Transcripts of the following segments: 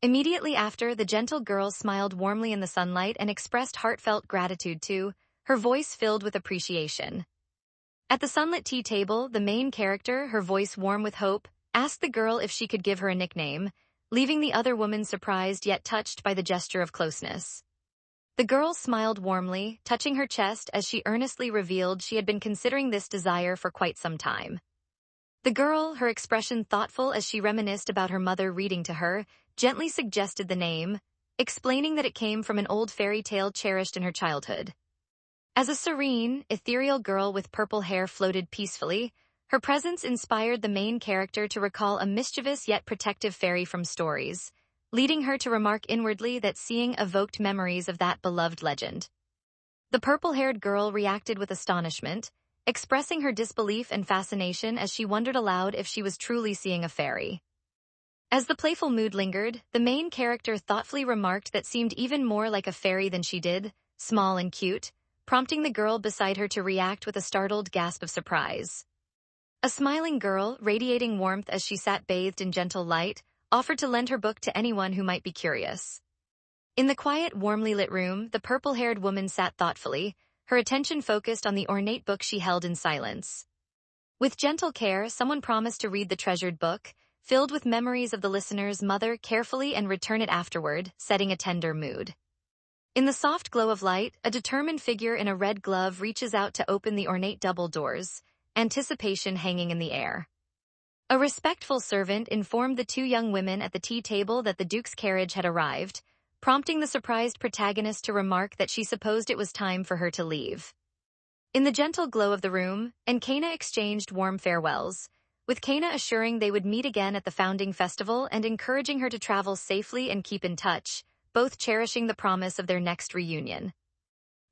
Immediately after, the gentle girl smiled warmly in the sunlight and expressed heartfelt gratitude too, her voice filled with appreciation. At the sunlit tea table, the main character, her voice warm with hope, asked the girl if she could give her a nickname, leaving the other woman surprised yet touched by the gesture of closeness. The girl smiled warmly, touching her chest as she earnestly revealed she had been considering this desire for quite some time. The girl, her expression thoughtful as she reminisced about her mother reading to her, gently suggested the name, explaining that it came from an old fairy tale cherished in her childhood. As a serene, ethereal girl with purple hair floated peacefully, her presence inspired the main character to recall a mischievous yet protective fairy from stories, leading her to remark inwardly that seeing evoked memories of that beloved legend. The purple-haired girl reacted with astonishment, expressing her disbelief and fascination as she wondered aloud if she was truly seeing a fairy. As the playful mood lingered, the main character thoughtfully remarked that seemed even more like a fairy than she did, small and cute, prompting the girl beside her to react with a startled gasp of surprise. A smiling girl, radiating warmth as she sat bathed in gentle light, offered to lend her book to anyone who might be curious. In the quiet, warmly lit room, the purple-haired woman sat thoughtfully, her attention focused on the ornate book she held in silence. With gentle care, someone promised to read the treasured book, filled with memories of the listener's mother, carefully and return it afterward, setting a tender mood. In the soft glow of light, a determined figure in a red glove reaches out to open the ornate double doors, anticipation hanging in the air. A respectful servant informed the two young women at the tea table that the Duke's carriage had arrived, prompting the surprised protagonist to remark that she supposed it was time for her to leave. In the gentle glow of the room, Kana exchanged warm farewells, with Kana assuring they would meet again at the founding festival and encouraging her to travel safely and keep in touch, both cherishing the promise of their next reunion.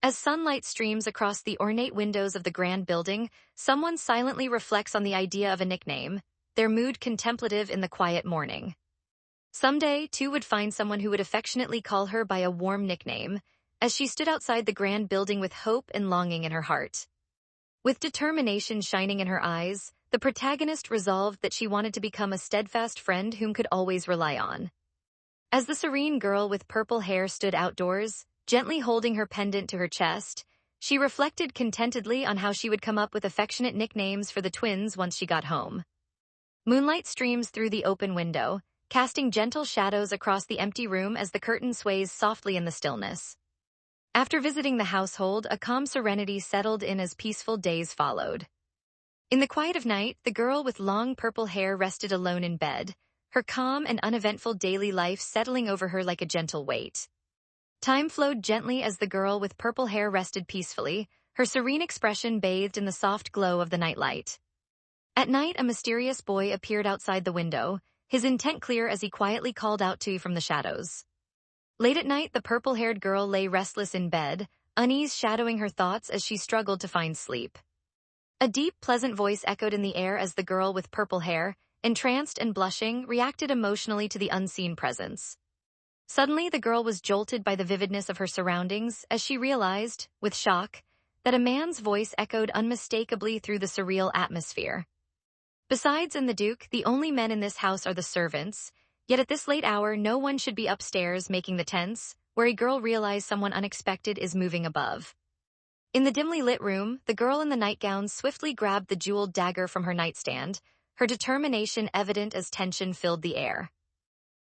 As sunlight streams across the ornate windows of the grand building, someone silently reflects on the idea of a nickname, their mood contemplative in the quiet morning. Someday, too, would find someone who would affectionately call her by a warm nickname, as she stood outside the grand building with hope and longing in her heart. With determination shining in her eyes, the protagonist resolved that she wanted to become a steadfast friend whom could always rely on. As the serene girl with purple hair stood outdoors, gently holding her pendant to her chest, she reflected contentedly on how she would come up with affectionate nicknames for the twins once she got home. Moonlight streams through the open window, casting gentle shadows across the empty room as the curtain sways softly in the stillness. After visiting the household, a calm serenity settled in as peaceful days followed. In the quiet of night, the girl with long purple hair rested alone in bed, her calm and uneventful daily life settling over her like a gentle weight. Time flowed gently as the girl with purple hair rested peacefully, her serene expression bathed in the soft glow of the nightlight. At night, a mysterious boy appeared outside the window, his intent clear as he quietly called out to you from the shadows. Late at night, the purple-haired girl lay restless in bed, unease shadowing her thoughts as she struggled to find sleep. A deep, pleasant voice echoed in the air as the girl with purple hair, entranced and blushing, reacted emotionally to the unseen presence. Suddenly, the girl was jolted by the vividness of her surroundings as she realized, with shock, that a man's voice echoed unmistakably through the surreal atmosphere. Besides and the Duke, the only men in this house are the servants, yet at this late hour no one should be upstairs making the tents, where a girl realized someone unexpected is moving above. In the dimly lit room, the girl in the nightgown swiftly grabbed the jeweled dagger from her nightstand, her determination evident as tension filled the air.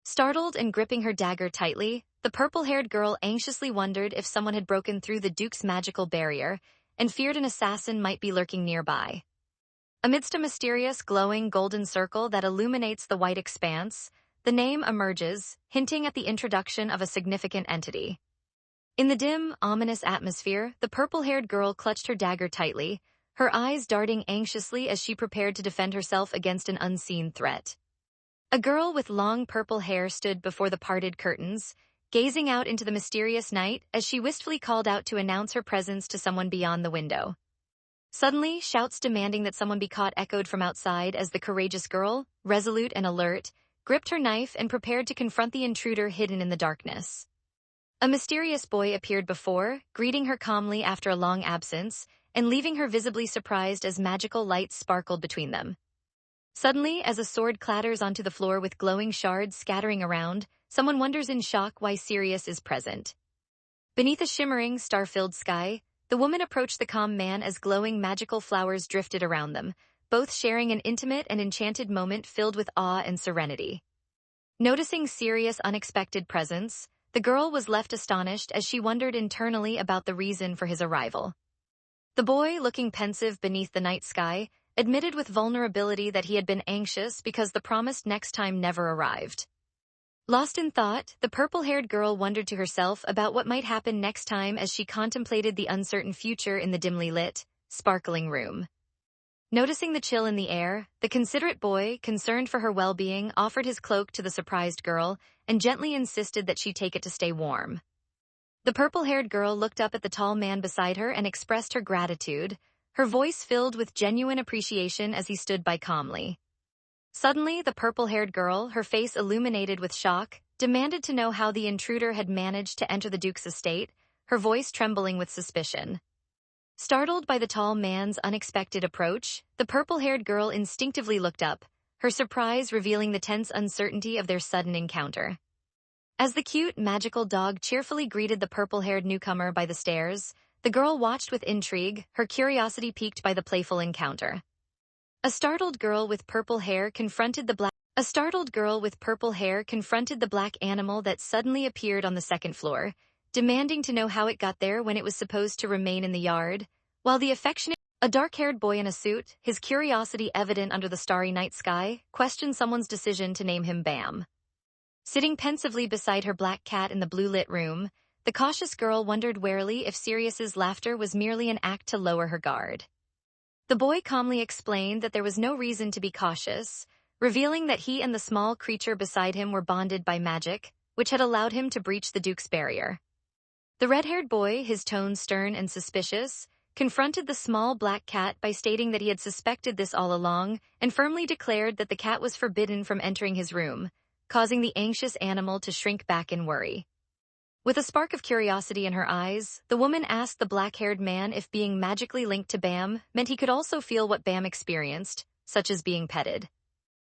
Startled and gripping her dagger tightly, the purple-haired girl anxiously wondered if someone had broken through the Duke's magical barrier and feared an assassin might be lurking nearby. Amidst a mysterious, glowing golden circle that illuminates the white expanse, the name emerges, hinting at the introduction of a significant entity. In the dim, ominous atmosphere, the purple-haired girl clutched her dagger tightly, her eyes darting anxiously as she prepared to defend herself against an unseen threat. A girl with long purple hair stood before the parted curtains, gazing out into the mysterious night as she wistfully called out to announce her presence to someone beyond the window. Suddenly, shouts demanding that someone be caught echoed from outside as the courageous girl, resolute and alert, gripped her knife and prepared to confront the intruder hidden in the darkness. A mysterious boy appeared before, greeting her calmly after a long absence, and leaving her visibly surprised as magical lights sparkled between them. Suddenly, as a sword clatters onto the floor with glowing shards scattering around, someone wonders in shock why Sirius is present. Beneath a shimmering, star-filled sky, the woman approached the calm man as glowing magical flowers drifted around them, both sharing an intimate and enchanted moment filled with awe and serenity. Noticing Sirius' unexpected presence, the girl was left astonished as she wondered internally about the reason for his arrival. The boy, looking pensive beneath the night sky, admitted with vulnerability that he had been anxious because the promised next time never arrived. Lost in thought, the purple-haired girl wondered to herself about what might happen next time as she contemplated the uncertain future in the dimly lit, sparkling room. Noticing the chill in the air, the considerate boy, concerned for her well-being, offered his cloak to the surprised girl and gently insisted that she take it to stay warm. The purple-haired girl looked up at the tall man beside her and expressed her gratitude, her voice filled with genuine appreciation as he stood by calmly. Suddenly, the purple-haired girl, her face illuminated with shock, demanded to know how the intruder had managed to enter the Duke's estate, her voice trembling with suspicion. Startled by the tall man's unexpected approach, the purple-haired girl instinctively looked up, her surprise revealing the tense uncertainty of their sudden encounter. As the cute, magical dog cheerfully greeted the purple-haired newcomer by the stairs, the girl watched with intrigue, her curiosity piqued by the playful encounter. A startled girl with purple hair confronted the black animal that suddenly appeared on the second floor, demanding to know how it got there when it was supposed to remain in the yard, while a dark-haired boy in a suit, his curiosity evident under the starry night sky, questioned someone's decision to name him Bam. Sitting pensively beside her black cat in the blue-lit room, the cautious girl wondered warily if Sirius's laughter was merely an act to lower her guard. The boy calmly explained that there was no reason to be cautious, revealing that he and the small creature beside him were bonded by magic, which had allowed him to breach the Duke's barrier. The red-haired boy, his tone stern and suspicious, confronted the small black cat by stating that he had suspected this all along and firmly declared that the cat was forbidden from entering his room, causing the anxious animal to shrink back in worry. With a spark of curiosity in her eyes, the woman asked the black-haired man if being magically linked to Bam meant he could also feel what Bam experienced, such as being petted.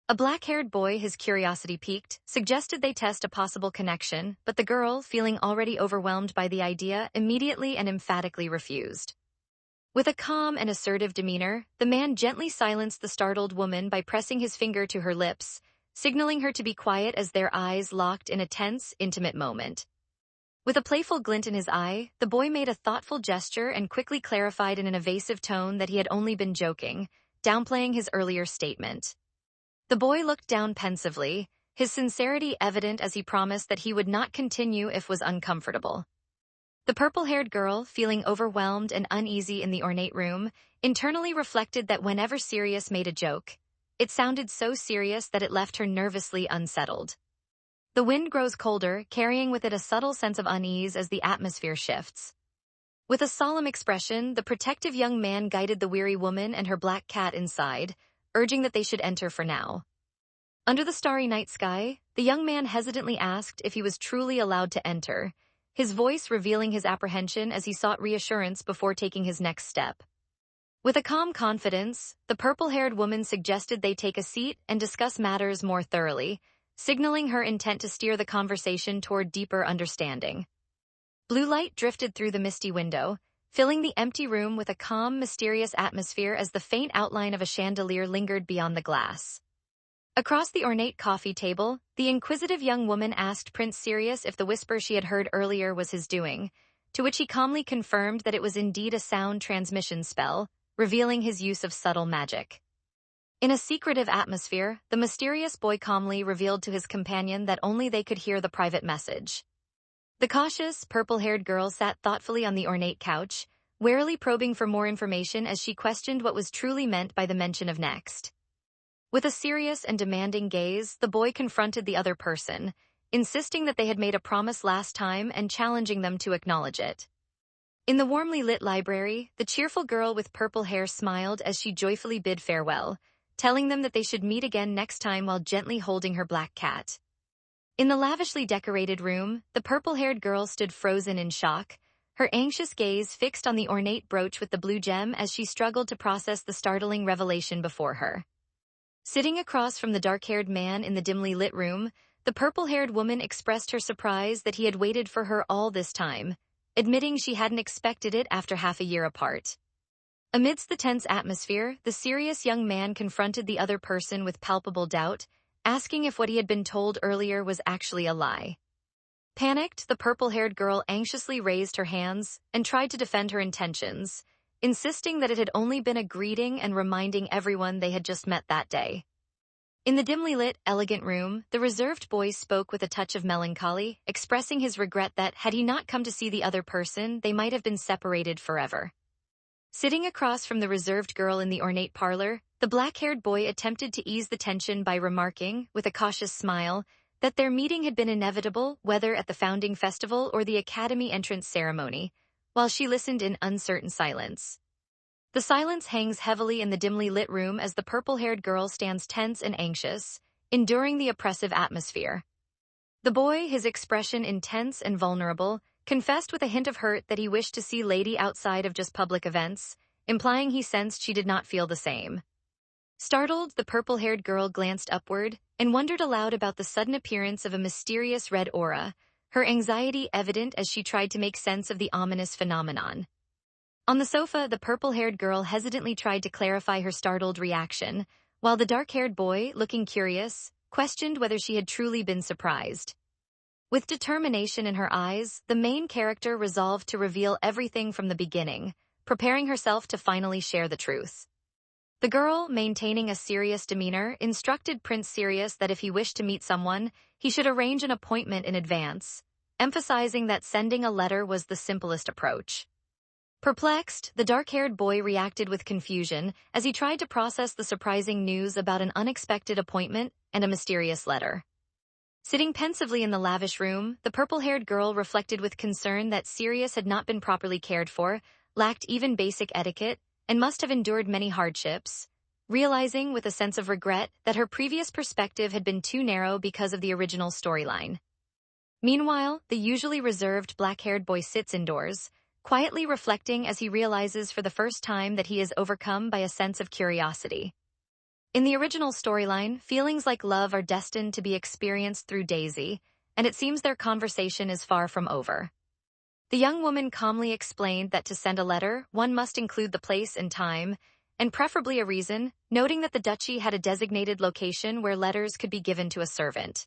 A black-haired boy, his curiosity piqued, suggested they test a possible connection, but the girl, feeling already overwhelmed by the idea, immediately and emphatically refused. With a calm and assertive demeanor, the man gently silenced the startled woman by pressing his finger to her lips, signaling her to be quiet as their eyes locked in a tense, intimate moment. With a playful glint in his eye, the boy made a thoughtful gesture and quickly clarified in an evasive tone that he had only been joking, downplaying his earlier statement. The boy looked down pensively, his sincerity evident as he promised that he would not continue if was uncomfortable. The purple-haired girl, feeling overwhelmed and uneasy in the ornate room, internally reflected that whenever Sirius made a joke, it sounded so serious that it left her nervously unsettled. The wind grows colder, carrying with it a subtle sense of unease as the atmosphere shifts. With a solemn expression, the protective young man guided the weary woman and her black cat inside, urging that they should enter for now. Under the starry night sky, the young man hesitantly asked if he was truly allowed to enter, his voice revealing his apprehension as he sought reassurance before taking his next step. With a calm confidence, the purple-haired woman suggested they take a seat and discuss matters more thoroughly, signaling her intent to steer the conversation toward deeper understanding. Blue light drifted through the misty window, filling the empty room with a calm, mysterious atmosphere as the faint outline of a chandelier lingered beyond the glass. Across the ornate coffee table, the inquisitive young woman asked Prince Sirius if the whisper she had heard earlier was his doing, to which he calmly confirmed that it was indeed a sound transmission spell, revealing his use of subtle magic. In a secretive atmosphere, the mysterious boy calmly revealed to his companion that only they could hear the private message. The cautious, purple-haired girl sat thoughtfully on the ornate couch, warily probing for more information as she questioned what was truly meant by the mention of next. With a serious and demanding gaze, the boy confronted the other person, insisting that they had made a promise last time and challenging them to acknowledge it. In the warmly lit library, the cheerful girl with purple hair smiled as she joyfully bid farewell, telling them that they should meet again next time while gently holding her black cat. In the lavishly decorated room, the purple-haired girl stood frozen in shock, her anxious gaze fixed on the ornate brooch with the blue gem as she struggled to process the startling revelation before her. Sitting across from the dark-haired man in the dimly lit room, the purple-haired woman expressed her surprise that he had waited for her all this time, admitting she hadn't expected it after half a year apart. Amidst the tense atmosphere, the serious young man confronted the other person with palpable doubt, asking if what he had been told earlier was actually a lie. Panicked, the purple-haired girl anxiously raised her hands and tried to defend her intentions, insisting that it had only been a greeting and reminding everyone they had just met that day. In the dimly lit, elegant room, the reserved boy spoke with a touch of melancholy, expressing his regret that, had he not come to see the other person, they might have been separated forever. Sitting across from the reserved girl in the ornate parlor, the black-haired boy attempted to ease the tension by remarking, with a cautious smile, that their meeting had been inevitable, whether at the founding festival or the academy entrance ceremony, while she listened in uncertain silence. The silence hangs heavily in the dimly lit room as the purple-haired girl stands tense and anxious, enduring the oppressive atmosphere. The boy, his expression intense and vulnerable, confessed with a hint of hurt that he wished to see Lady outside of just public events, implying he sensed she did not feel the same. Startled, the purple-haired girl glanced upward and wondered aloud about the sudden appearance of a mysterious red aura, her anxiety evident as she tried to make sense of the ominous phenomenon. On the sofa, the purple-haired girl hesitantly tried to clarify her startled reaction, while the dark-haired boy, looking curious, questioned whether she had truly been surprised. With determination in her eyes, the main character resolved to reveal everything from the beginning, preparing herself to finally share the truth. The girl, maintaining a serious demeanor, instructed Prince Sirius that if he wished to meet someone, he should arrange an appointment in advance, emphasizing that sending a letter was the simplest approach. Perplexed, the dark-haired boy reacted with confusion as he tried to process the surprising news about an unexpected appointment and a mysterious letter. Sitting pensively in the lavish room, the purple-haired girl reflected with concern that Sirius had not been properly cared for, lacked even basic etiquette, and must have endured many hardships, realizing with a sense of regret that her previous perspective had been too narrow because of the original storyline. Meanwhile, the usually reserved black-haired boy sits indoors, quietly reflecting as he realizes for the first time that he is overcome by a sense of curiosity. In the original storyline, feelings like love are destined to be experienced through Daisy, and it seems their conversation is far from over. The young woman calmly explained that to send a letter, one must include the place and time, and preferably a reason, noting that the duchy had a designated location where letters could be given to a servant.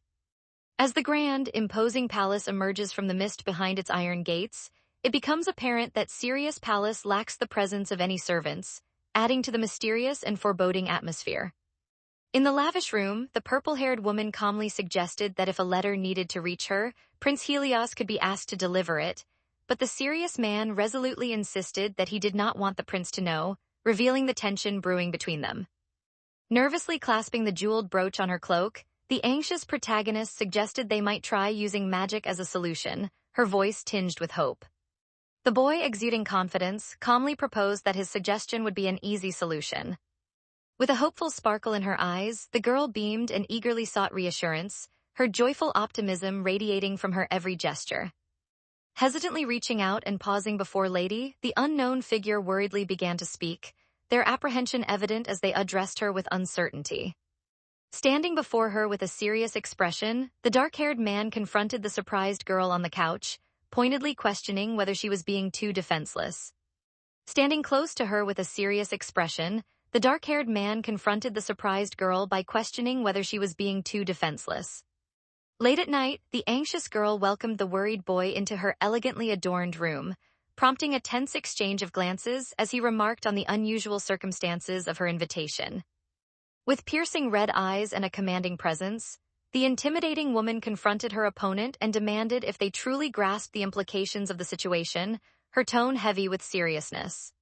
As the grand, imposing palace emerges from the mist behind its iron gates, it becomes apparent that Sirius Palace lacks the presence of any servants, adding to the mysterious and foreboding atmosphere. In the lavish room, the purple-haired woman calmly suggested that if a letter needed to reach her, Prince Helios could be asked to deliver it, but the serious man resolutely insisted that he did not want the prince to know, revealing the tension brewing between them. Nervously clasping the jeweled brooch on her cloak, the anxious protagonist suggested they might try using magic as a solution, her voice tinged with hope. The boy, exuding confidence, calmly proposed that his suggestion would be an easy solution. With a hopeful sparkle in her eyes, the girl beamed and eagerly sought reassurance, her joyful optimism radiating from her every gesture. Hesitantly reaching out and pausing before Lady, the unknown figure worriedly began to speak, their apprehension evident as they addressed her with uncertainty. Standing before her with a serious expression, the dark-haired man confronted the surprised girl on the couch, pointedly questioning whether she was being too defenseless. Standing close to her with a serious expression, the dark-haired man confronted the surprised girl by questioning whether she was being too defenseless. Late at night, the anxious girl welcomed the worried boy into her elegantly adorned room, prompting a tense exchange of glances as he remarked on the unusual circumstances of her invitation. With piercing red eyes and a commanding presence, the intimidating woman confronted her opponent and demanded if they truly grasped the implications of the situation, her tone heavy with seriousness.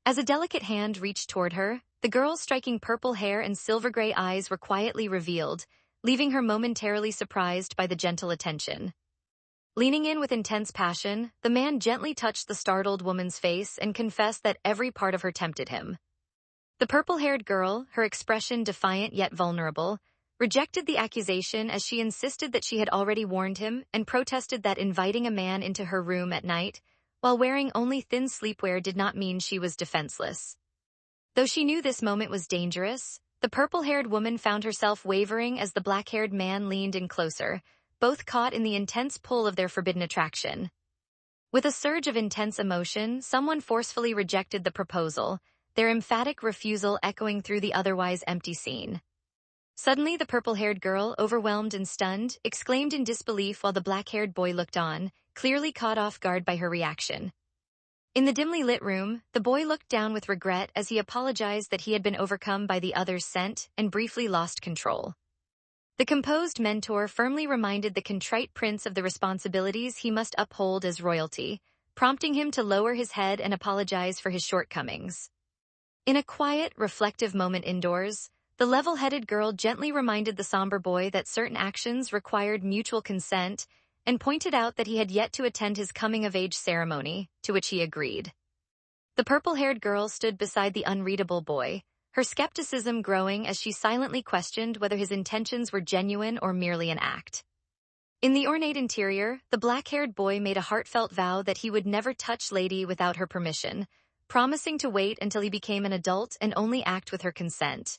As a delicate hand reached toward her, the girl's striking purple hair and silver-gray eyes were quietly revealed, leaving her momentarily surprised by the gentle attention. Leaning in with intense passion, the man gently touched the startled woman's face and confessed that every part of her tempted him. The purple-haired girl, her expression defiant yet vulnerable, rejected the accusation as she insisted that she had already warned him and protested that inviting a man into her room at night, while wearing only thin sleepwear, did not mean she was defenseless. Though she knew this moment was dangerous, the purple-haired woman found herself wavering as the black-haired man leaned in closer, both caught in the intense pull of their forbidden attraction. With a surge of intense emotion, someone forcefully rejected the proposal, their emphatic refusal echoing through the otherwise empty scene. Suddenly, the purple-haired girl, overwhelmed and stunned, exclaimed in disbelief while the black-haired boy looked on, clearly caught off guard by her reaction. In the dimly lit room, the boy looked down with regret as he apologized that he had been overcome by the other's scent and briefly lost control. The composed mentor firmly reminded the contrite prince of the responsibilities he must uphold as royalty, prompting him to lower his head and apologize for his shortcomings. In a quiet, reflective moment indoors, the level-headed girl gently reminded the somber boy that certain actions required mutual consent and pointed out that he had yet to attend his coming-of-age ceremony, to which he agreed. The purple-haired girl stood beside the unreadable boy, her skepticism growing as she silently questioned whether his intentions were genuine or merely an act. In the ornate interior, the black-haired boy made a heartfelt vow that he would never touch Lady without her permission, promising to wait until he became an adult and only act with her consent.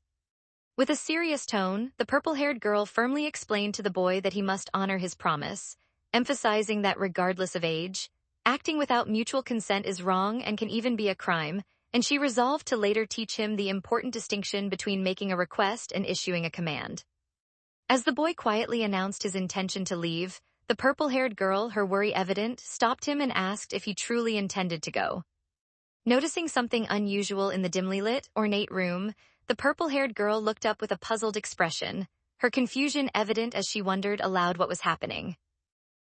With a serious tone, the purple-haired girl firmly explained to the boy that he must honor his promise, emphasizing that regardless of age, acting without mutual consent is wrong and can even be a crime, and she resolved to later teach him the important distinction between making a request and issuing a command. As the boy quietly announced his intention to leave, the purple-haired girl, her worry evident, stopped him and asked if he truly intended to go. Noticing something unusual in the dimly lit, ornate room, the purple-haired girl looked up with a puzzled expression, her confusion evident as she wondered aloud what was happening.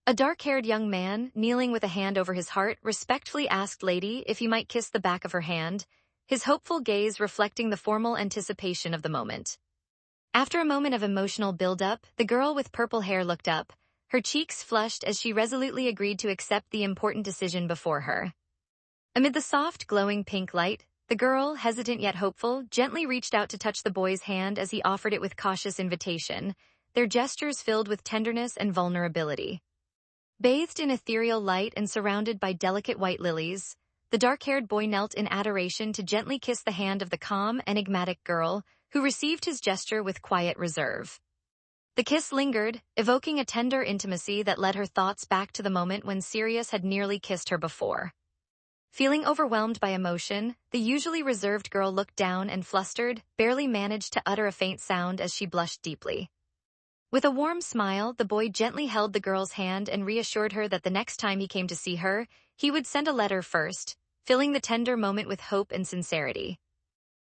A dark-haired young man, kneeling with a hand over his heart, respectfully asked Lady if he might kiss the back of her hand, his hopeful gaze reflecting the formal anticipation of the moment. After a moment of emotional build-up, the girl with purple hair looked up, her cheeks flushed as she resolutely agreed to accept the important decision before her. Amid the soft, glowing pink light, the girl, hesitant yet hopeful, gently reached out to touch the boy's hand as he offered it with cautious invitation, their gestures filled with tenderness and vulnerability. Bathed in ethereal light and surrounded by delicate white lilies, the dark-haired boy knelt in adoration to gently kiss the hand of the calm, enigmatic girl, who received his gesture with quiet reserve. The kiss lingered, evoking a tender intimacy that led her thoughts back to the moment when Sirius had nearly kissed her before. Feeling overwhelmed by emotion, the usually reserved girl looked down and flustered, barely managed to utter a faint sound as she blushed deeply. With a warm smile, the boy gently held the girl's hand and reassured her that the next time he came to see her, he would send a letter first, filling the tender moment with hope and sincerity.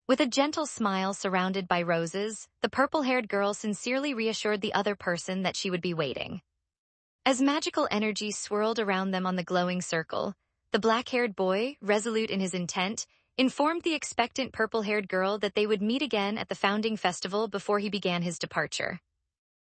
With a gentle smile surrounded by roses, the purple-haired girl sincerely reassured the other person that she would be waiting. As magical energy swirled around them on the glowing circle, the black-haired boy, resolute in his intent, informed the expectant purple-haired girl that they would meet again at the founding festival before he began his departure.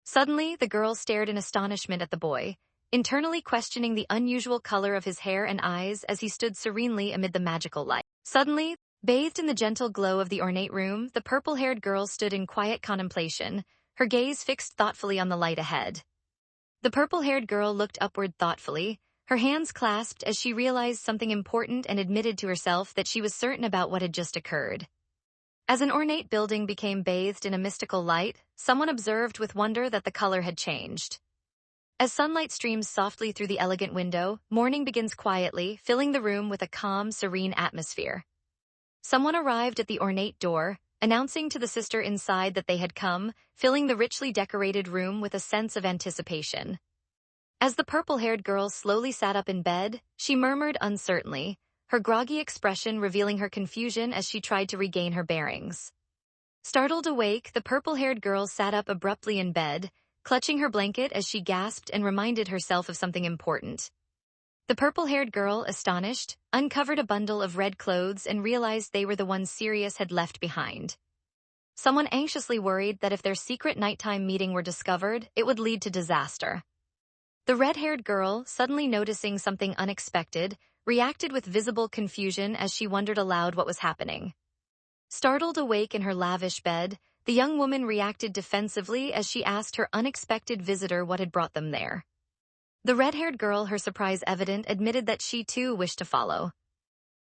Suddenly, the girl stared in astonishment at the boy, internally questioning the unusual color of his hair and eyes as he stood serenely amid the magical light. Suddenly, bathed in the gentle glow of the ornate room, the purple-haired girl stood in quiet contemplation, her gaze fixed thoughtfully on the light ahead. The purple-haired girl looked upward thoughtfully, her hands clasped as she realized something important and admitted to herself that she was certain about what had just occurred. As an ornate building became bathed in a mystical light, someone observed with wonder that the color had changed. As sunlight streams softly through the elegant window, morning begins quietly, filling the room with a calm, serene atmosphere. Someone arrived at the ornate door, announcing to the sister inside that they had come, filling the richly decorated room with a sense of anticipation. As the purple-haired girl slowly sat up in bed, she murmured uncertainly, her groggy expression revealing her confusion as she tried to regain her bearings. Startled awake, the purple-haired girl sat up abruptly in bed, clutching her blanket as she gasped and reminded herself of something important. The purple-haired girl, astonished, uncovered a bundle of red clothes and realized they were the ones Sirius had left behind. Someone anxiously worried that if their secret nighttime meeting were discovered, it would lead to disaster. The red-haired girl, suddenly noticing something unexpected, reacted with visible confusion as she wondered aloud what was happening. Startled awake in her lavish bed, the young woman reacted defensively as she asked her unexpected visitor what had brought them there. The red-haired girl, her surprise evident, admitted that she too wished to follow.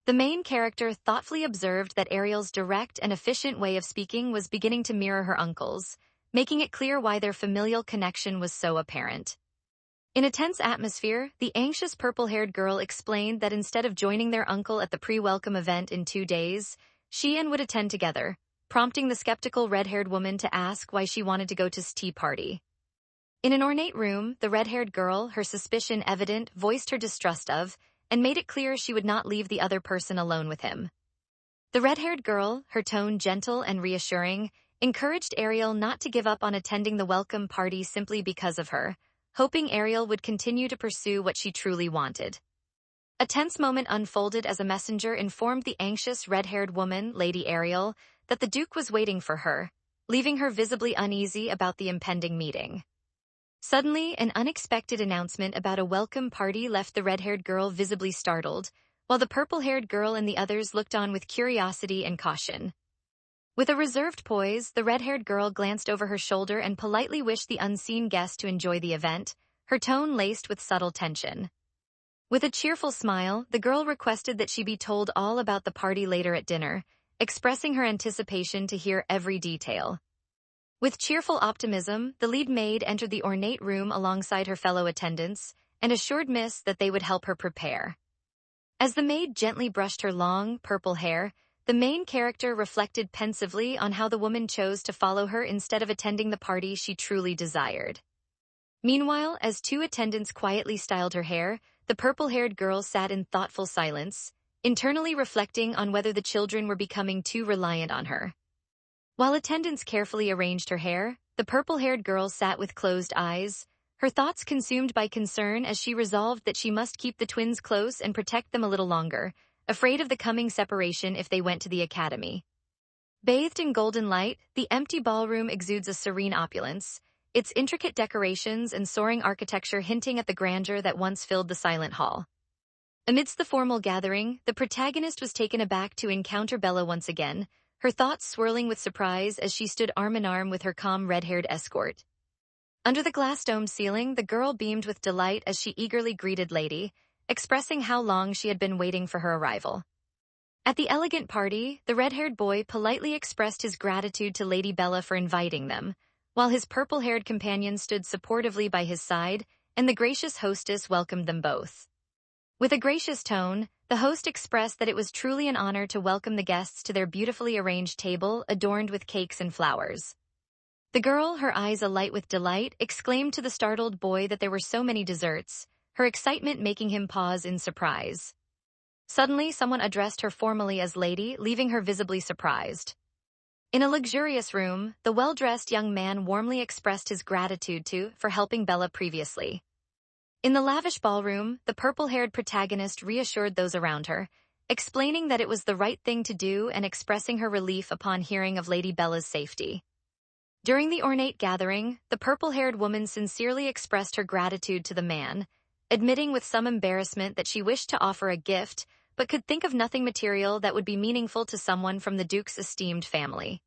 The main character thoughtfully observed that Ariel's direct and efficient way of speaking was beginning to mirror her uncle's, making it clear why their familial connection was so apparent. In a tense atmosphere, the anxious purple-haired girl explained that instead of joining their uncle at the pre-welcome event in 2 days, she and would attend together, prompting the skeptical red-haired woman to ask why she wanted to go to tea party. In an ornate room, the red-haired girl, her suspicion evident, voiced her distrust of, and made it clear she would not leave the other person alone with him. The red-haired girl, her tone gentle and reassuring, encouraged Ariel not to give up on attending the welcome party simply because of her, hoping Ariel would continue to pursue what she truly wanted. A tense moment unfolded as a messenger informed the anxious red-haired woman, Lady Ariel, that the Duke was waiting for her, leaving her visibly uneasy about the impending meeting. Suddenly, an unexpected announcement about a welcome party left the red-haired girl visibly startled, while the purple-haired girl and the others looked on with curiosity and caution. With a reserved poise, the red-haired girl glanced over her shoulder and politely wished the unseen guest to enjoy the event, her tone laced with subtle tension. With a cheerful smile, the girl requested that she be told all about the party later at dinner, expressing her anticipation to hear every detail. With cheerful optimism, the lead maid entered the ornate room alongside her fellow attendants and assured Miss that they would help her prepare. As the maid gently brushed her long, purple hair, the main character reflected pensively on how the woman chose to follow her instead of attending the party she truly desired. Meanwhile, as 2 attendants quietly styled her hair, the purple-haired girl sat in thoughtful silence, internally reflecting on whether the children were becoming too reliant on her. While attendants carefully arranged her hair, the purple-haired girl sat with closed eyes, her thoughts consumed by concern as she resolved that she must keep the twins close and protect them a little longer, afraid of the coming separation if they went to the academy. Bathed in golden light, the empty ballroom exudes a serene opulence, its intricate decorations and soaring architecture hinting at the grandeur that once filled the silent hall. Amidst the formal gathering, the protagonist was taken aback to encounter Bella once again, her thoughts swirling with surprise as she stood arm-in-arm with her calm red-haired escort. Under the glass-domed ceiling, the girl beamed with delight as she eagerly greeted Lady, expressing how long she had been waiting for her arrival. At the elegant party, the red-haired boy politely expressed his gratitude to Lady Bella for inviting them, while his purple-haired companion stood supportively by his side, and the gracious hostess welcomed them both. With a gracious tone, the host expressed that it was truly an honor to welcome the guests to their beautifully arranged table adorned with cakes and flowers. The girl, her eyes alight with delight, exclaimed to the startled boy that there were so many desserts, her excitement making him pause in surprise. Suddenly, someone addressed her formally as Lady, leaving her visibly surprised. In a luxurious room, the well-dressed young man warmly expressed his gratitude for helping Bella previously. In the lavish ballroom, the purple-haired protagonist reassured those around her, explaining that it was the right thing to do and expressing her relief upon hearing of Lady Bella's safety. During the ornate gathering, the purple-haired woman sincerely expressed her gratitude to the man, admitting with some embarrassment that she wished to offer a gift, but could think of nothing material that would be meaningful to someone from the Duke's esteemed family.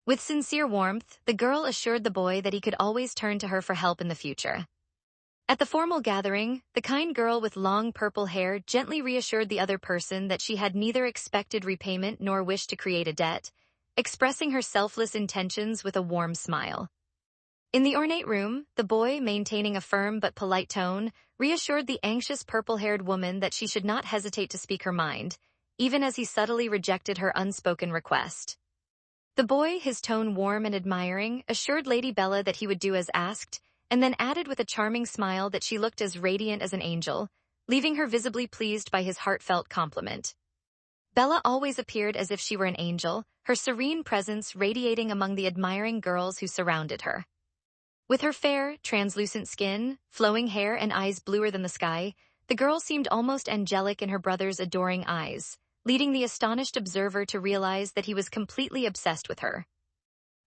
With sincere warmth, the girl assured the boy that he could always turn to her for help in the future. At the formal gathering, the kind girl with long purple hair gently reassured the other person that she had neither expected repayment nor wished to create a debt, expressing her selfless intentions with a warm smile. In the ornate room, the boy, maintaining a firm but polite tone, reassured the anxious purple-haired woman that she should not hesitate to speak her mind, even as he subtly rejected her unspoken request. The boy, his tone warm and admiring, assured Lady Bella that he would do as asked, and then added with a charming smile that she looked as radiant as an angel, leaving her visibly pleased by his heartfelt compliment. Bella always appeared as if she were an angel, her serene presence radiating among the admiring girls who surrounded her. With her fair, translucent skin, flowing hair and eyes bluer than the sky, the girl seemed almost angelic in her brother's adoring eyes, leading the astonished observer to realize that he was completely obsessed with her.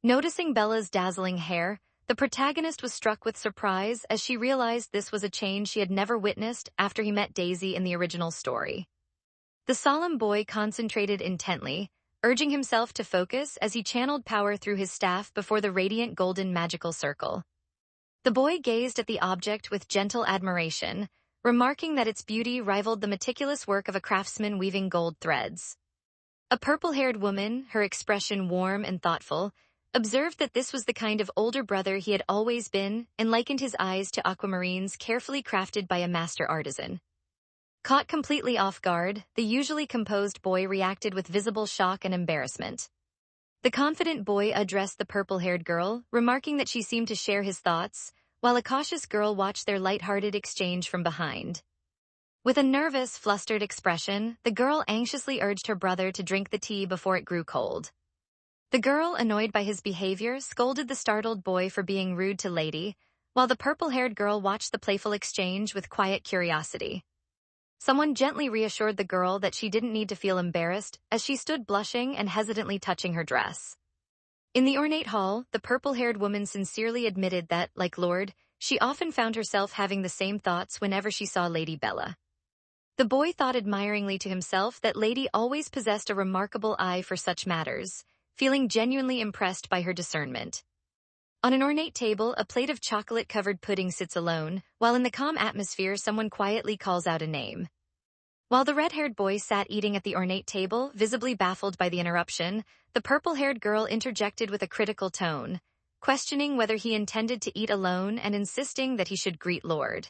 Noticing Bella's dazzling hair, the protagonist was struck with surprise as she realized this was a change she had never witnessed after he met Daisy in the original story. The solemn boy concentrated intently, urging himself to focus as he channeled power through his staff before the radiant golden magical circle. The boy gazed at the object with gentle admiration, remarking that its beauty rivaled the meticulous work of a craftsman weaving gold threads. A purple-haired woman, her expression warm and thoughtful, observed that this was the kind of older brother he had always been and likened his eyes to aquamarines carefully crafted by a master artisan. Caught completely off guard, the usually composed boy reacted with visible shock and embarrassment. The confident boy addressed the purple-haired girl, remarking that she seemed to share his thoughts, while a cautious girl watched their light-hearted exchange from behind. With a nervous, flustered expression, the girl anxiously urged her brother to drink the tea before it grew cold. The girl, annoyed by his behavior, scolded the startled boy for being rude to Lady, while the purple-haired girl watched the playful exchange with quiet curiosity. Someone gently reassured the girl that she didn't need to feel embarrassed as she stood blushing and hesitantly touching her dress. In the ornate hall, the purple-haired woman sincerely admitted that, like Lord, she often found herself having the same thoughts whenever she saw Lady Bella. The boy thought admiringly to himself that Lady always possessed a remarkable eye for such matters, feeling genuinely impressed by her discernment. On an ornate table, a plate of chocolate-covered pudding sits alone, while in the calm atmosphere someone quietly calls out a name. While the red-haired boy sat eating at the ornate table, visibly baffled by the interruption, the purple-haired girl interjected with a critical tone, questioning whether he intended to eat alone and insisting that he should greet Lord.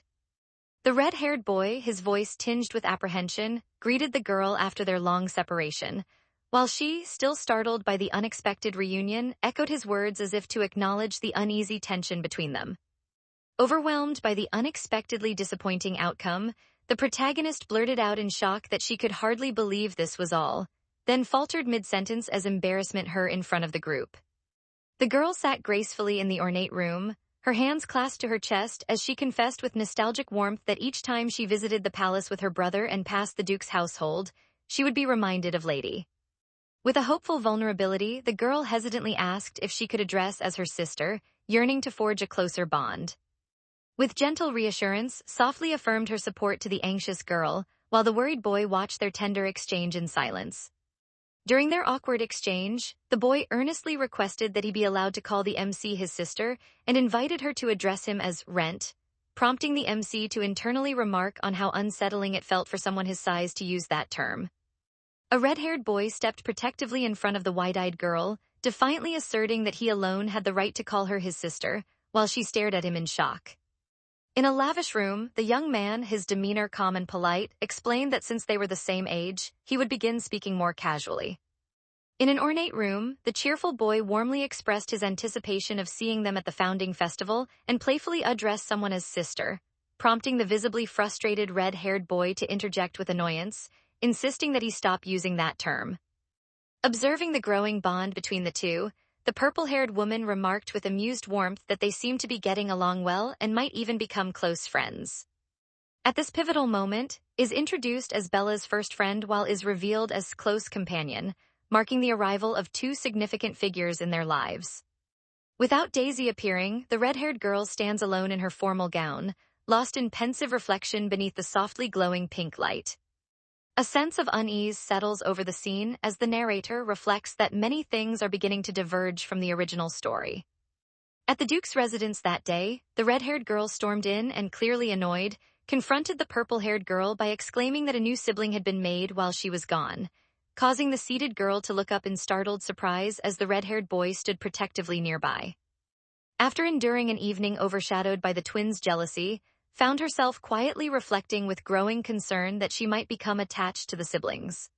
The red-haired boy, his voice tinged with apprehension, greeted the girl after their long separation, while she, still startled by the unexpected reunion, echoed his words as if to acknowledge the uneasy tension between them. Overwhelmed by the unexpectedly disappointing outcome, the protagonist blurted out in shock that she could hardly believe this was all, then faltered mid-sentence as embarrassment her in front of the group. The girl sat gracefully in the ornate room, her hands clasped to her chest as she confessed with nostalgic warmth that each time she visited the palace with her brother and passed the Duke's household, she would be reminded of Lady. With a hopeful vulnerability, the girl hesitantly asked if she could address as her sister, yearning to forge a closer bond. With gentle reassurance, softly affirmed her support to the anxious girl, while the worried boy watched their tender exchange in silence. During their awkward exchange, the boy earnestly requested that he be allowed to call the MC his sister and invited her to address him as Rent, prompting the MC to internally remark on how unsettling it felt for someone his size to use that term. A red-haired boy stepped protectively in front of the wide-eyed girl, defiantly asserting that he alone had the right to call her his sister, while she stared at him in shock. In a lavish room, the young man, his demeanor calm and polite, explained that since they were the same age, he would begin speaking more casually. In an ornate room, the cheerful boy warmly expressed his anticipation of seeing them at the founding festival and playfully addressed someone as sister, prompting the visibly frustrated red-haired boy to interject with annoyance, insisting that he stop using that term. Observing the growing bond between the two, the purple-haired woman remarked with amused warmth that they seemed to be getting along well and might even become close friends. At this pivotal moment, is introduced as Bella's first friend while is revealed as close companion, marking the arrival of two significant figures in their lives. Without Daisy appearing, the red-haired girl stands alone in her formal gown, lost in pensive reflection beneath the softly glowing pink light. A sense of unease settles over the scene as the narrator reflects that many things are beginning to diverge from the original story. At the Duke's residence that day, the red-haired girl stormed in and, clearly annoyed, confronted the purple-haired girl by exclaiming that a new sibling had been made while she was gone, causing the seated girl to look up in startled surprise as the red-haired boy stood protectively nearby. After enduring an evening overshadowed by the twins' jealousy, found herself quietly reflecting with growing concern that she might become attached to the siblings.